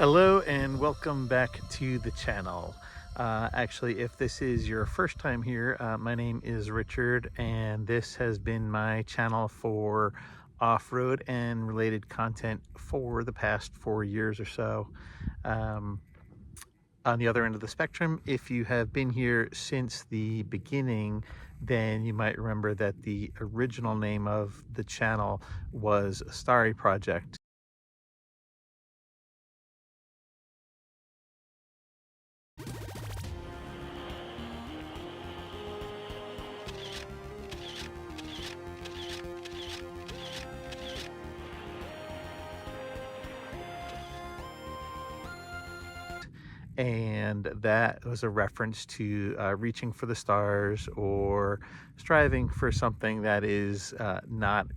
Hello and welcome back to the channel. Actually, if this is your first time here, my name is Richard, and this has been my channel for off-road and related content for the past 4 years or so. Um, on the other end of the spectrum, if you have been here since the beginning, then you might remember that the original name of the channel was Starry Project. And that was a reference to reaching for the stars or striving for something that is not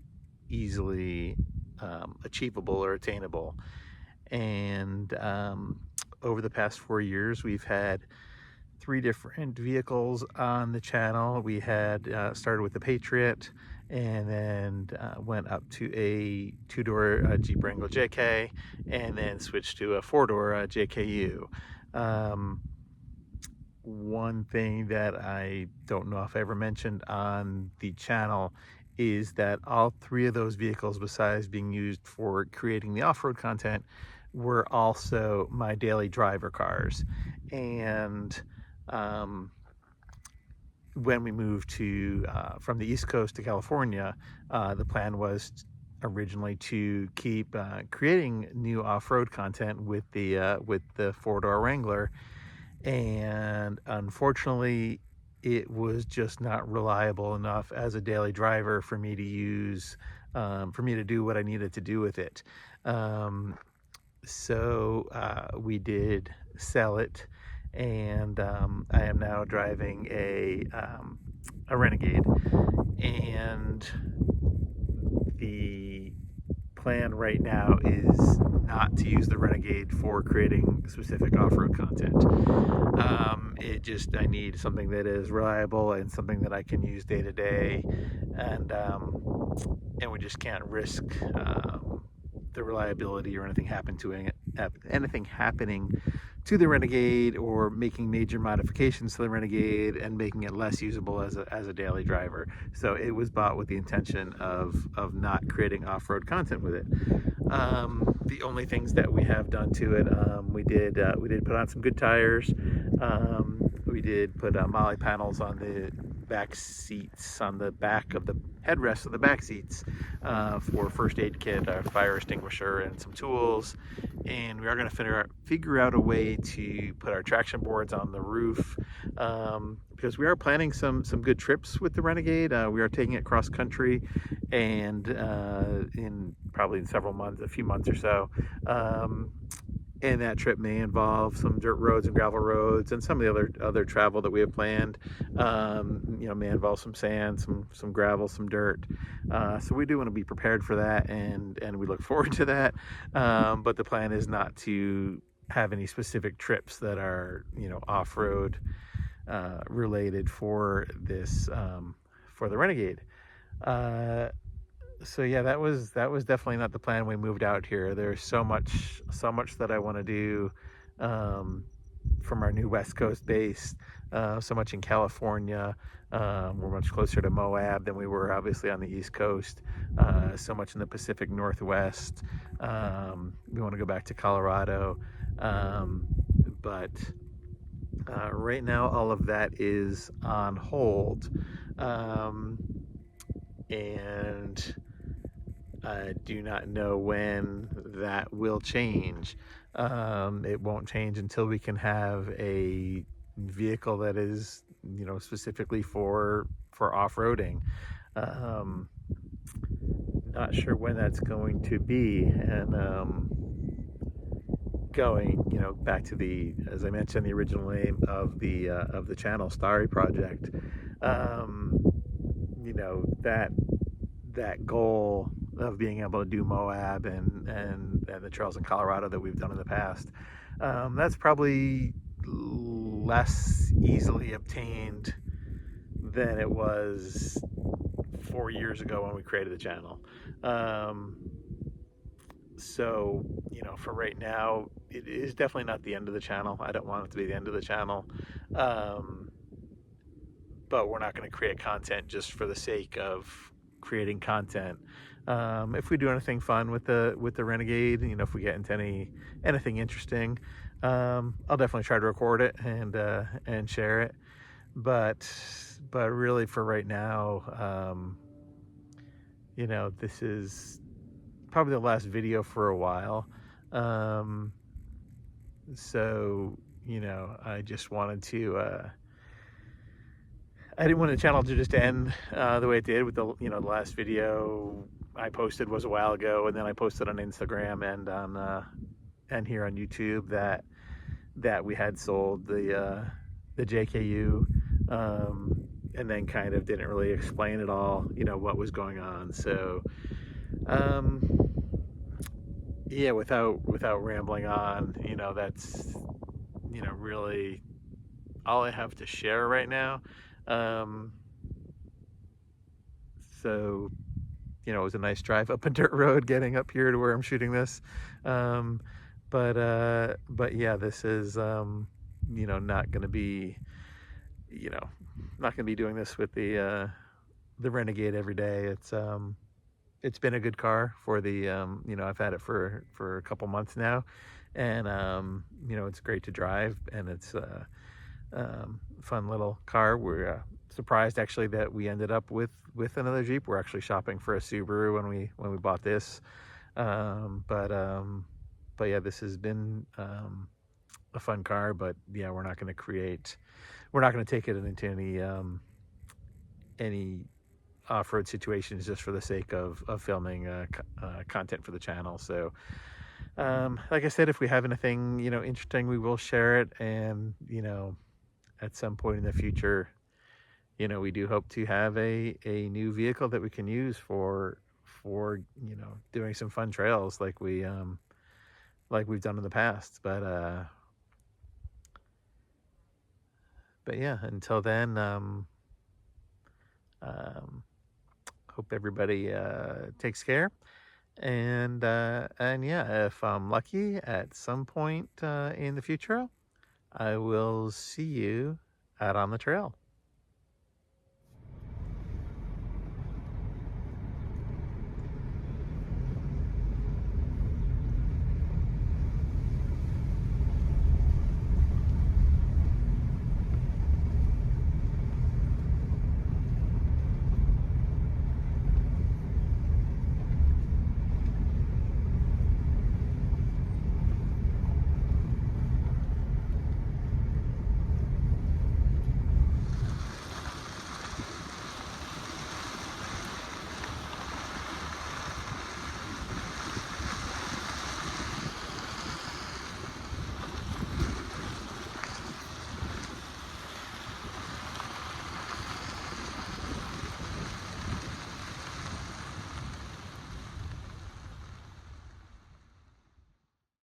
easily achievable or attainable. And over the past 4 years, we've had 3 different vehicles on the channel. We had started with the Patriot, and then went up to a 2-door Jeep Wrangler JK, and then switched to a 4-door JKU. Um, one thing that I don't know if I ever mentioned on the channel is that all 3 of those vehicles, besides being used for creating the off-road content, were also my daily driver cars. And um, when we moved to from the East Coast to California, the plan was originally to keep creating new off-road content with the 4-door Wrangler, and unfortunately it was just not reliable enough as a daily driver for me to use, for me to do what I needed to do with it. So we did sell it, and I am now driving a Renegade. And the plan right now is not to use the Renegade for creating specific off-road content. I need something that is reliable and something that I can use day to day, and we just can't risk the reliability or anything happening to the Renegade, or making major modifications to the Renegade and making it less usable as a daily driver. So it was bought with the intention of not creating off-road content with it. The only things that we have done to it, we did put on some good tires. We did put Molly panels on the back seats, on the back of the headrests of the back seats, for first aid kit, a fire extinguisher, and some tools. And we are going to figure out a way to put our traction boards on the roof, because we are planning some good trips with the Renegade. We are taking it cross country, and in probably a few months or so. And that trip may involve some dirt roads and gravel roads, and some of the other travel that we have planned. May involve some sand, some gravel, some dirt. So we do want to be prepared for that, and we look forward to that. But the plan is not to have any specific trips that are off-road related for this, for the Renegade. So yeah, that was definitely not the plan when we moved out here. There's so much that I want to do, from our new West Coast base. So much in California. We're much closer to Moab than we were obviously on the East Coast. So much in the Pacific Northwest. We want to go back to Colorado, but right now all of that is on hold. And I do not know when that will change. It won't change until we can have a vehicle that is, specifically for off-roading. Not sure when that's going to be. And going, back to the, as I mentioned, the original name of the channel, Starry Project. That goal of being able to do Moab and the trails in Colorado that we've done in the past, that's probably less easily obtained than it was 4 years ago when we created the channel. So, for right now, it is definitely not the end of the channel. I don't want it to be the end of the channel. Um, but we're not going to create content just for the sake of creating content. If we do anything fun with the Renegade, if we get into anything interesting, I'll definitely try to record it and share it. But really, for right now, this is probably the last video for a while. So I just wanted to. I didn't want the channel to just end the way it did with the last video I posted was a while ago, and then I posted on Instagram and on and here on YouTube that we had sold the JKU, and then kind of didn't really explain at all, what was going on. So um, yeah, without rambling on, that's really all I have to share right now. Um, so it was a nice drive up a dirt road getting up here to where I'm shooting this. Um, but yeah, this is not going to be not going to be doing this with the Renegade every day. It's been a good car for the I've had it for a couple months now, and it's great to drive, and it's fun little car. We're surprised actually that we ended up with another Jeep. We're actually shopping for a Subaru when we bought this, but yeah, this has been a fun car. But yeah, we're not going to take it into any off-road situations just for the sake of filming content for the channel. So like I said, if we have anything interesting, we will share it. And at some point in the future, we do hope to have a new vehicle that we can use for doing some fun trails like we've done in the past. But yeah, until then, hope everybody takes care. And yeah, if I'm lucky at some point in the future, I will see you out on the trail.